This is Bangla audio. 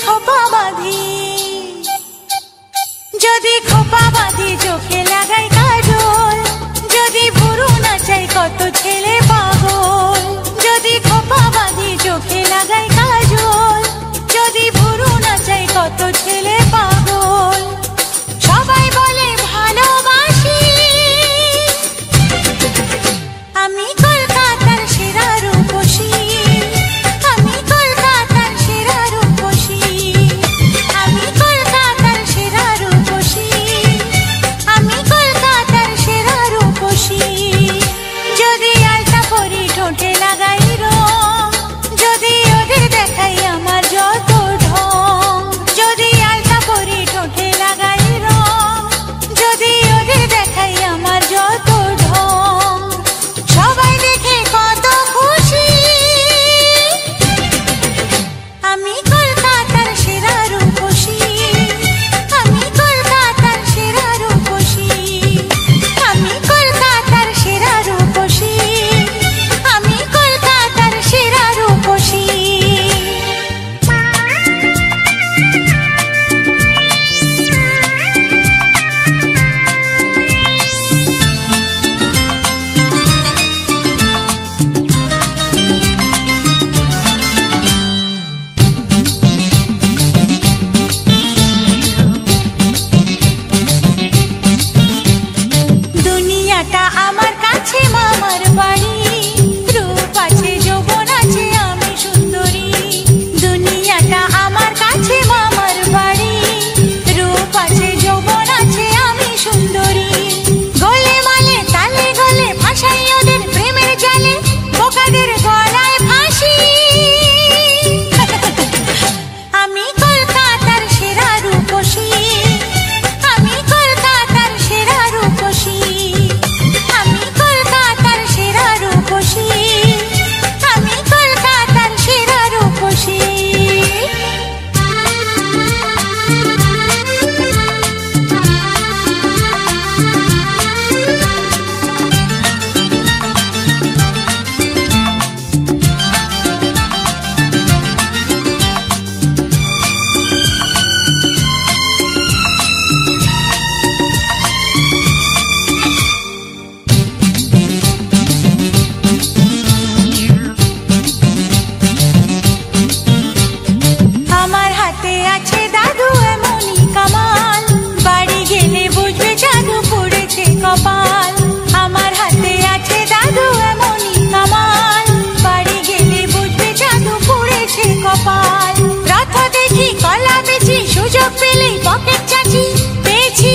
খোপা বাঁধি, যদি খোপা বাঁধি চোখে লাগাই কাজল, যদি ভুরু নাচাই কত ছেলে পাগল। যদি খোপা বাঁধি চোখে লাগাই কাজল, যদি ভুরু নাচাই কত ছেলে পাগল। সবাই বলে ভালোবাসি, আমি কলকাতার সেরা রূপসী, আমি কলকাতার সেরা রূপসী, আমি কলকাতার সেরা রূপসী, আমি কলকাতার সেরা রূপসী। যদি আলতা পরি ঠোঁটে লাগাই রং, যদি ওদের দেখাই আমার যত ঢং। যদি আলতা পরি ঠোঁটে লাগাই রং, যদি ওদের দেখাই আমার যত ঢং। সবাই দেখে কত খুশি, আমি কলকাতার সেরা রূপসী, আমি কলকাতার সেরা রূপসী, আমি কলকাতার সেরা রূপসী, আমি কলকাতার সেরা রূপসী। দুনিয়াটা আমার কাছে মামার বাড়ি, রূপ আছে যৌবন আছে আমি সুন্দরী। দুনিয়াটা আমার কাছে মামার বাড়ি, রূপ আছে যৌবন আছে আমি সুন্দরী। গলে মালে তালে গলে ভাসাই ওদের প্রেমের জালে, বোকাদের গলায় ফাঁসি। আমি কলকাতার সেরা রূপসী, আমি কলকাতার সেরা রূপসী, আমি কলকাতার সেরা রূপসী, আমি কলকাতার সেরা রূপসী। আমার হাতে আছে দাদু এমনই কামাল, বাড়ি গেলে বুঝবে জাদু পড়েছে কপাল। আমার হাতে আছে দাদু এমনই কামাল, বাড়ি গেলে বুঝবে জাদু পড়েছে কপাল। রথ দেখি কলা বেচি, সুযোগ পেলেই পকেট চাচি, পেয়েছি